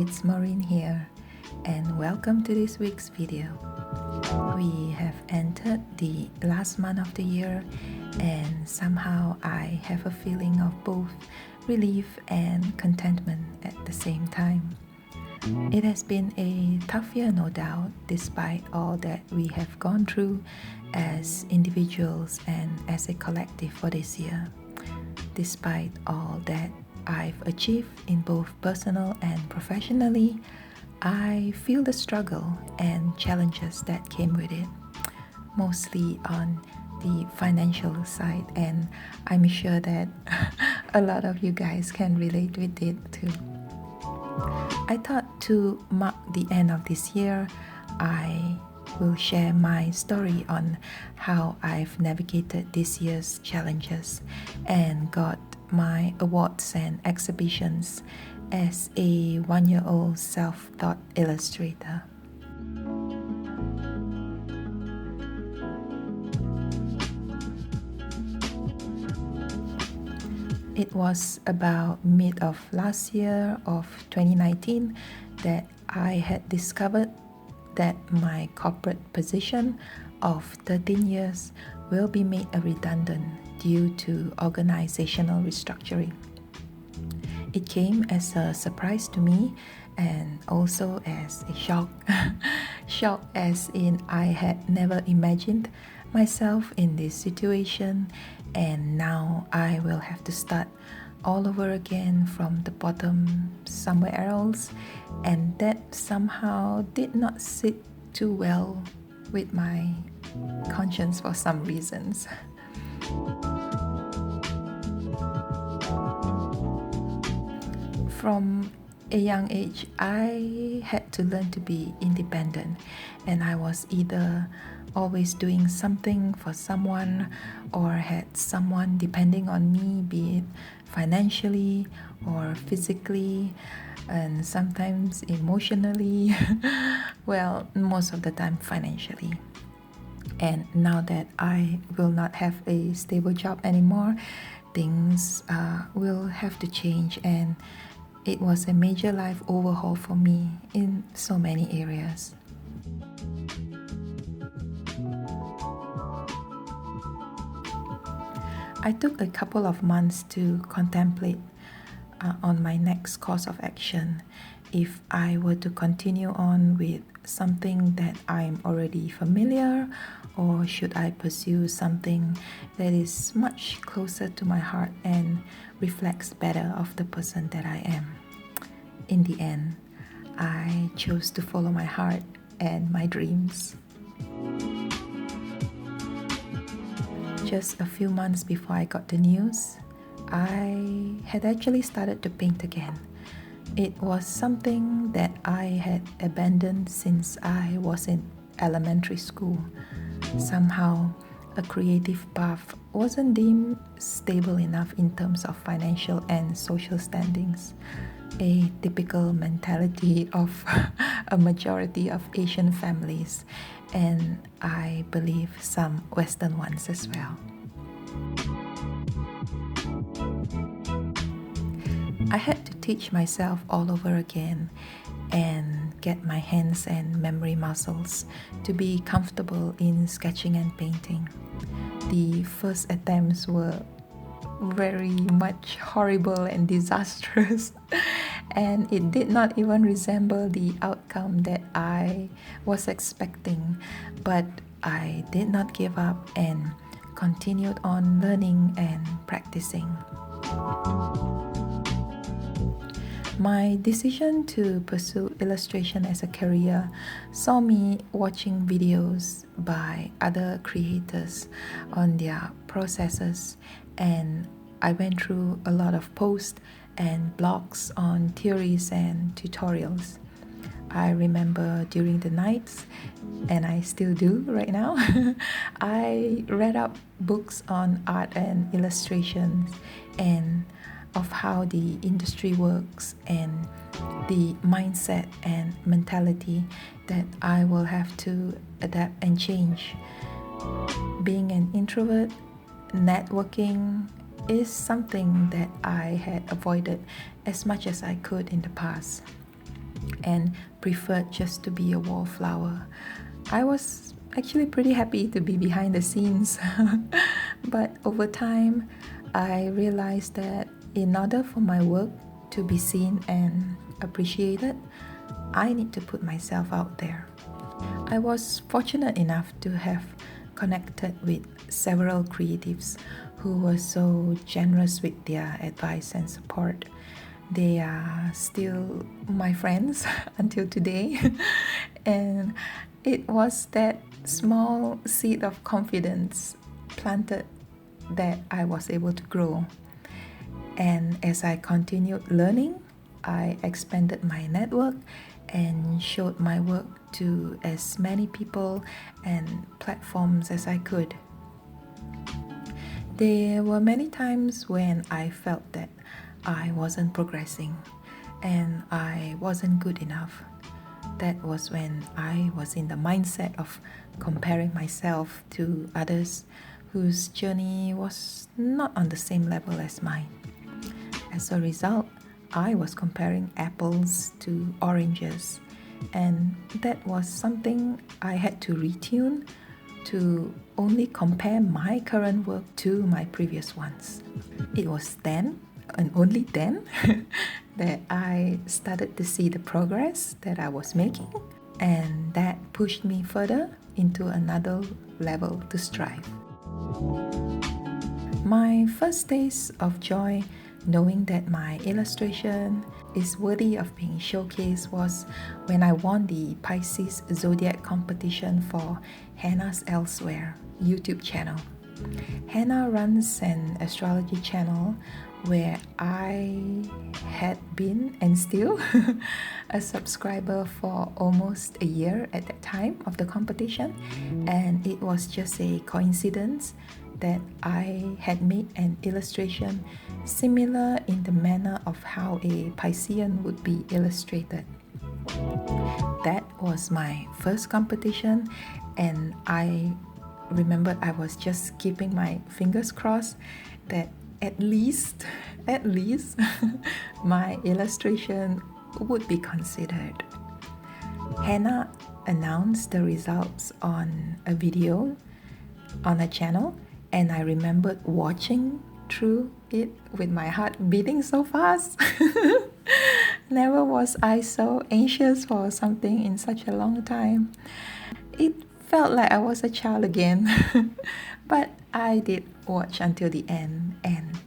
it's Maureen here, and welcome to this week's video. We have entered the last month of the year, and somehow I have a feeling of both relief and contentment at the same time. It has been a tough year, no doubt, despite all that we have gone through as individuals and as a collective for this year. Despite all that I've achieved in both personal and professionally, I feel the struggle and challenges that came with it, mostly on the financial side, and I'm sure that a lot of you guys can relate with it too. I thought to mark the end of this year, I will share my story on how I've navigated this year's challenges and got my awards and exhibitions as a one-year-old self-taught illustrator. It was about mid of last year of 2019 that I had discovered that my corporate position of 13 years will be made redundant due to organizational restructuring. It came as a surprise to me and also as a shock. Shock as in I had never imagined myself in this situation, and now I will have to start all over again from the bottom somewhere else, and that somehow did not sit too well with my conscience for some reasons. From a young age, I had to learn to be independent, and I was either always doing something for someone or had someone depending on me, be it financially or physically, and sometimes emotionally. Well, most of the time financially. And now that I will not have a stable job anymore, things will have to change, and it was a major life overhaul for me in so many areas. I took a couple of months to contemplate on my next course of action, if I were to continue on with something that I'm already familiar, or should I pursue something that is much closer to my heart and reflects better of the person that I am. In the end, I chose to follow my heart and my dreams. Just a few months before I got the news, I had actually started to paint again. It was something that I had abandoned since I was in elementary school. Somehow, a creative path wasn't deemed stable enough in terms of financial and social standings, a typical mentality of a majority of Asian families, and I believe some Western ones as well. I had to teach myself all over again and get my hands and memory muscles to be comfortable in sketching and painting. The first attempts were very much horrible and disastrous, and it did not even resemble the outcome that I was expecting, but I did not give up and continued on learning and practicing. My decision to pursue illustration as a career saw me watching videos by other creators on their processes, and I went through a lot of posts and blogs on theories and tutorials. I remember during the nights, and I still do right now, I read up books on art and illustrations and of how the industry works and the mindset and mentality that I will have to adapt and change. Being an introvert, networking is something that I had avoided as much as I could in the past. and preferred just to be a wallflower. I was actually pretty happy to be behind the scenes, but over time, I realized that in order for my work to be seen and appreciated, I need to put myself out there. I was fortunate enough to have connected with several creatives who were so generous with their advice and support. They are still my friends until today. And it was that small seed of confidence planted that I was able to grow. And as I continued learning, I expanded my network and showed my work to as many people and platforms as I could. There were many times when I felt that I wasn't progressing and I wasn't good enough. That was when I was in the mindset of comparing myself to others whose journey was not on the same level as mine. As a result, I was comparing apples to oranges, and that was something I had to retune to only compare my current work to my previous ones. It was then, and only then, that I started to see the progress that I was making, and that pushed me further into another level to strive. My first taste of joy knowing that my illustration is worthy of being showcased was when I won the Pisces Zodiac competition for Hannah's Elsewhere YouTube channel. Hannah runs an astrology channel where I had been and still a subscriber for almost a year at that time of the competition, and it was just a coincidence that I had made an illustration similar in the manner of how a Piscean would be illustrated. That was my first competition, and I remembered I was just keeping my fingers crossed that at least my illustration would be considered. Hannah announced the results on a video on her channel, and I remembered watching through it with my heart beating so fast. Never was I so anxious for something in such a long time. It felt like I was a child again. But I did watch until the end, and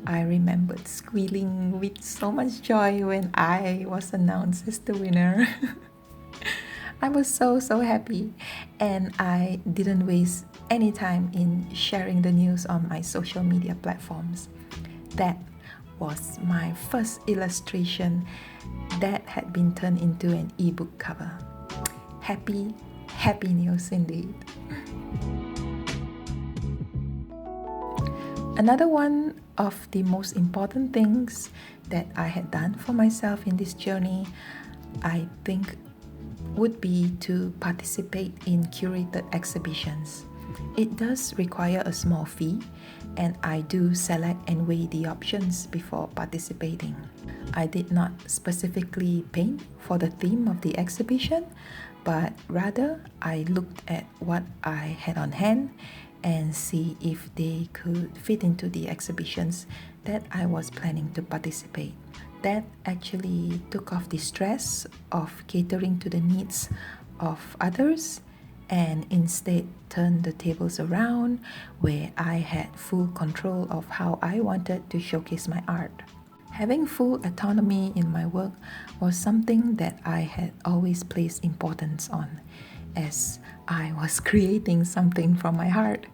I remembered squealing with so much joy when I was announced as the winner. I was so happy, and I didn't waste any time in sharing the news on my social media platforms. That was my first illustration that had been turned into an ebook cover. Happy news indeed. Another one of the most important things that I had done for myself in this journey, I think, would be to participate in curated exhibitions. It does require a small fee, and I do select and weigh the options before participating. I did not specifically paint for the theme of the exhibition, but rather I looked at what I had on hand and see if they could fit into the exhibitions that I was planning to participate. That actually took off the stress of catering to the needs of others, and instead turned the tables around where I had full control of how I wanted to showcase my art. Having full autonomy in my work was something that I had always placed importance on, as I was creating something from my heart,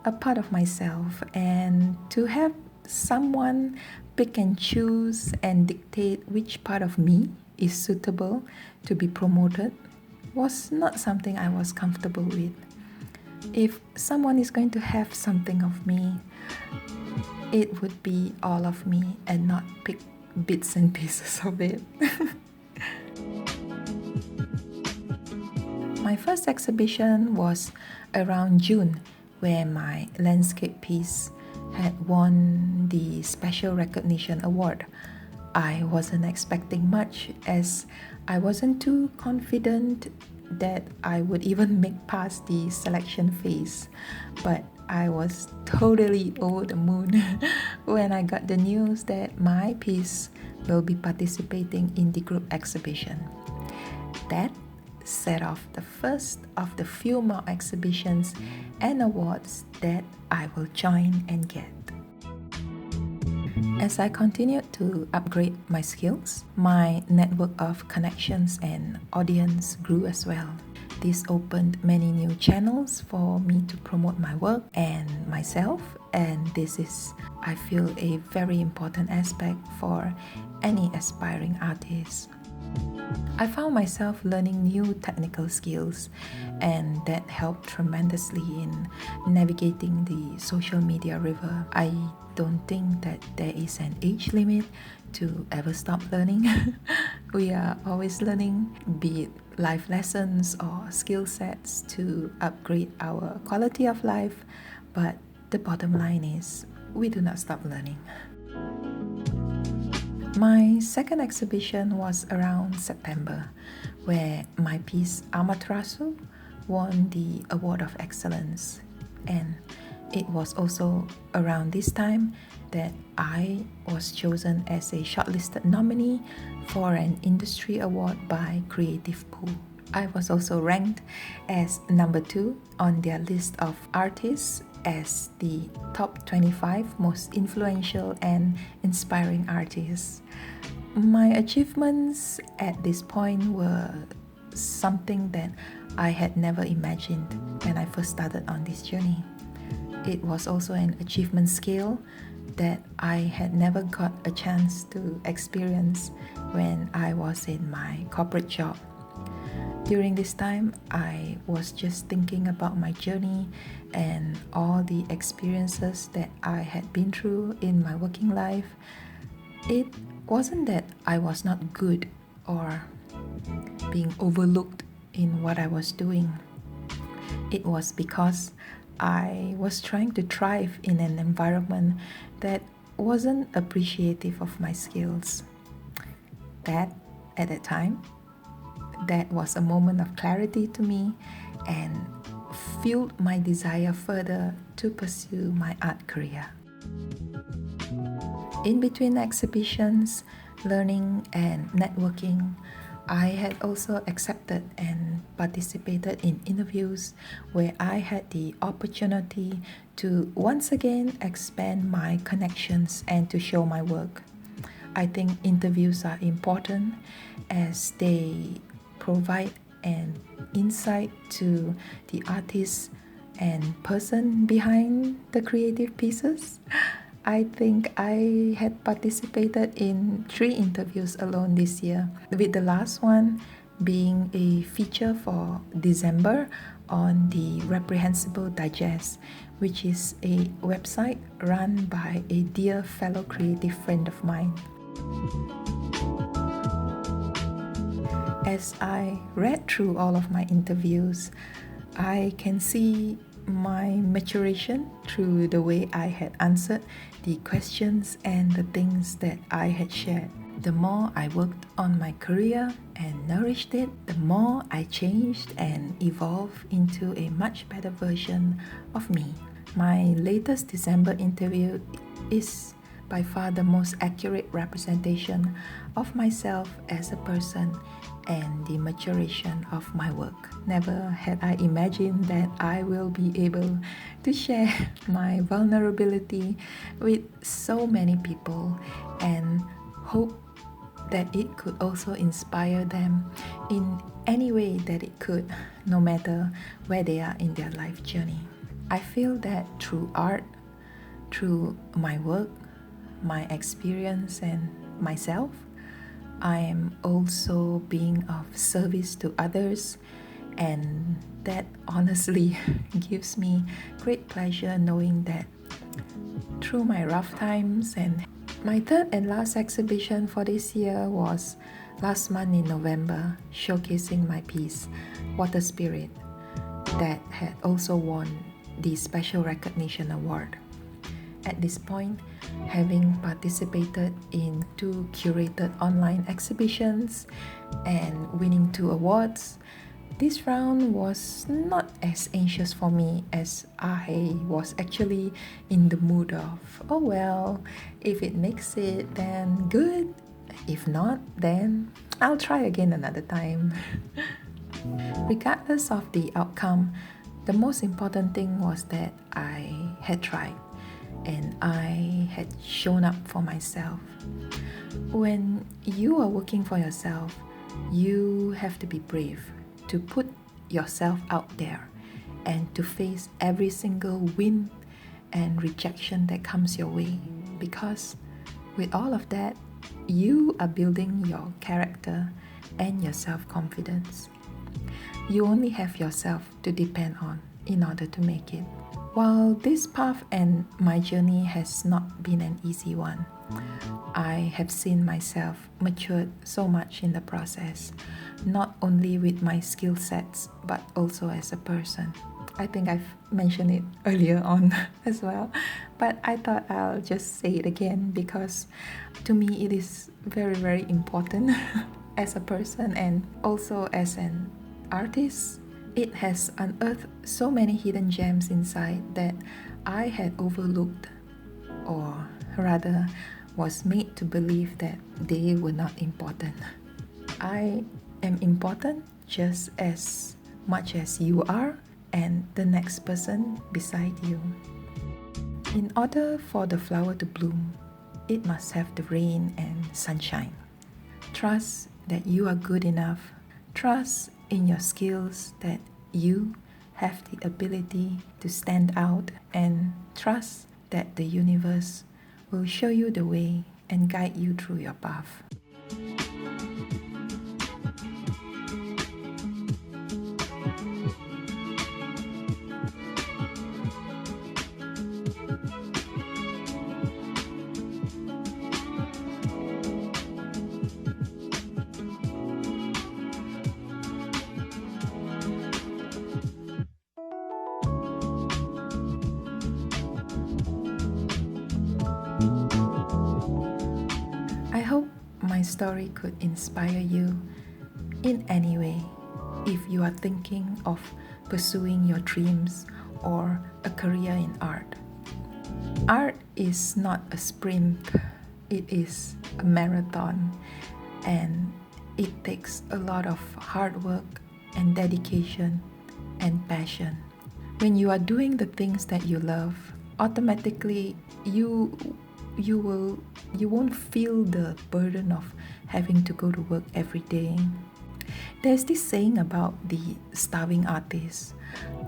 a part of myself, and to have someone pick and choose and dictate which part of me is suitable to be promoted was not something I was comfortable with. If someone is going to have something of me, it would be all of me and not pick bits and pieces of it. My first exhibition was around June, where my landscape piece had won the Special Recognition Award, I wasn't expecting much, as I wasn't too confident that I would even make past the selection phase. But I was totally over the moon when I got the news that my piece will be participating in the group exhibition. That set off the first of the few more exhibitions and awards that I will join and get. As I continued to upgrade my skills, my network of connections and audience grew as well. This opened many new channels for me to promote my work and myself, and this is, I feel, a very important aspect for any aspiring artist. I found myself learning new technical skills, and that helped tremendously in navigating the social media river. I don't think that there is an age limit to ever stop learning. We are always learning, be it life lessons or skill sets to upgrade our quality of life, but the bottom line is we do not stop learning. My second exhibition was around September, where my piece Amaterasu won the Award of Excellence, and it was also around this time that I was chosen as a shortlisted nominee for an industry award by Creative Pool. I was also ranked as number 2 on their list of artists as the top 25 most influential and inspiring artists. My achievements at this point were something that I had never imagined when I first started on this journey. It was also an achievement scale that I had never got a chance to experience when I was in my corporate job. During this time, I was just thinking about my journey and all the experiences that I had been through in my working life. It wasn't that I was not good or being overlooked in what I was doing. It was because I was trying to thrive in an environment that wasn't appreciative of my skills. That, at that time, that was a moment of clarity to me and fueled my desire further to pursue my art career. In between exhibitions, learning and networking, I had also accepted and participated in interviews where I had the opportunity to once again expand my connections and to show my work. I think interviews are important as they provide an insight to the artist and person behind the creative pieces. I think I had participated in 3 interviews alone this year, with the last one being a feature for December on the Reprehensible Digest, which is a website run by a dear fellow creative friend of mine. As I read through all of my interviews, I can see my maturation through the way I had answered the questions and the things that I had shared. The more I worked on my career and nourished it, the more I changed and evolved into a much better version of me. My latest December interview is by far the most accurate representation of myself as a person and the maturation of my work. Never had I imagined that I will be able to share my vulnerability with so many people and hope that it could also inspire them in any way that it could, no matter where they are in their life journey. I feel that through art, through my work, my experience and myself, I am also being of service to others, and that honestly gives me great pleasure knowing that through my rough times. And my third and last exhibition for this year was last month in November, showcasing my piece Water Spirit, that had also won the Special Recognition Award. At this point, having participated in 2 curated online exhibitions and winning 2 awards, this round was not as anxious for me as I was actually in the mood of, oh well, if it makes it, then good. If not, then I'll try again another time. Regardless of the outcome, the most important thing was that I had tried and I had shown up for myself. When you are working for yourself, you have to be brave to put yourself out there and to face every single win and rejection that comes your way, because with all of that, you are building your character and your self-confidence. You only have yourself to depend on in order to make it. While this path and my journey has not been an easy one, I have seen myself matured so much in the process, not only with my skill sets, but also as a person. I think I've mentioned it earlier on as well, but I thought I'll just say it again because to me it is very, very important as a person and also as an artist. It has unearthed so many hidden gems inside that I had overlooked, or rather was made to believe that they were not important. I am important just as much as you are and the next person beside you. In order for the flower to bloom, it must have the rain and sunshine. Trust that you are good enough. Trust in your skills that you have the ability to stand out, and trust that the universe will show you the way and guide you through your path. I hope my story could inspire you in any way if you are thinking of pursuing your dreams or a career in art. Art is not a sprint, it is a marathon, and it takes a lot of hard work and dedication and passion. When you are doing the things that you love, automatically you won't feel the burden of having to go to work every day. There's this saying about the starving artist.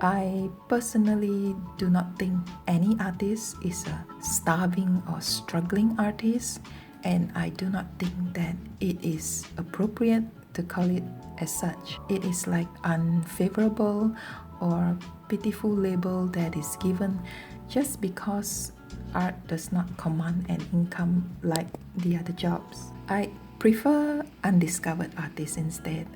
I personally do not think any artist is a starving or struggling artist, and I do not think that it is appropriate to call it as such. It is like unfavorable or pitiful label that is given just because art does not command an income like the other jobs. I prefer undiscovered artists instead,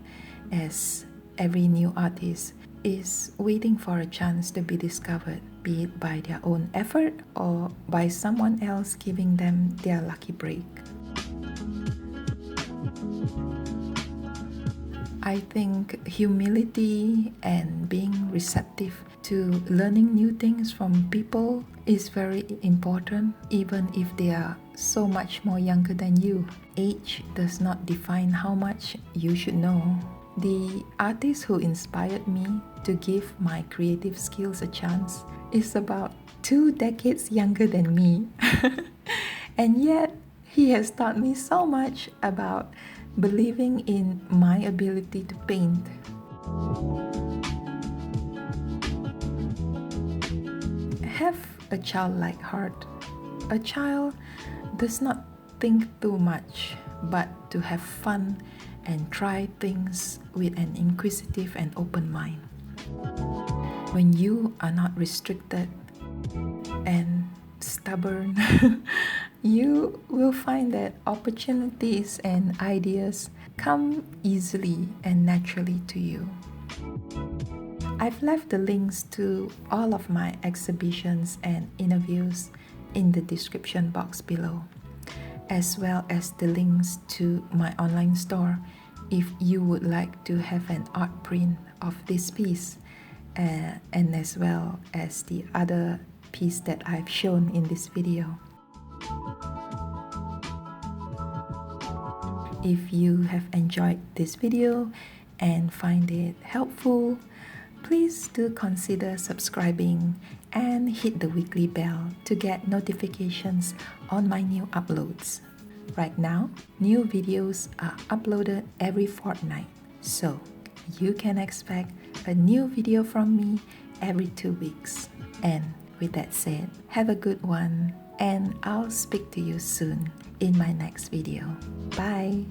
as every new artist is waiting for a chance to be discovered, be it by their own effort or by someone else giving them their lucky break. I think humility and being receptive to learning new things from people is very important, even if they are so much more younger than you. Age does not define how much you should know. The artist who inspired me to give my creative skills a chance is about 2 decades younger than me. And yet, he has taught me so much about believing in my ability to paint. Have a childlike heart. A child does not think too much, but to have fun and try things with an inquisitive and open mind. When you are not restricted and stubborn, you will find that opportunities and ideas come easily and naturally to you. I've left the links to all of my exhibitions and interviews in the description box below, as well as the links to my online store if you would like to have an art print of this piece, and as well as the other piece that I've shown in this video. If you have enjoyed this video and find it helpful, please do consider subscribing and hit the weekly bell to get notifications on my new uploads. Right now, new videos are uploaded every fortnight, so you can expect a new video from me every 2 weeks. And with that said, have a good one, and I'll speak to you soon in my next video. Bye!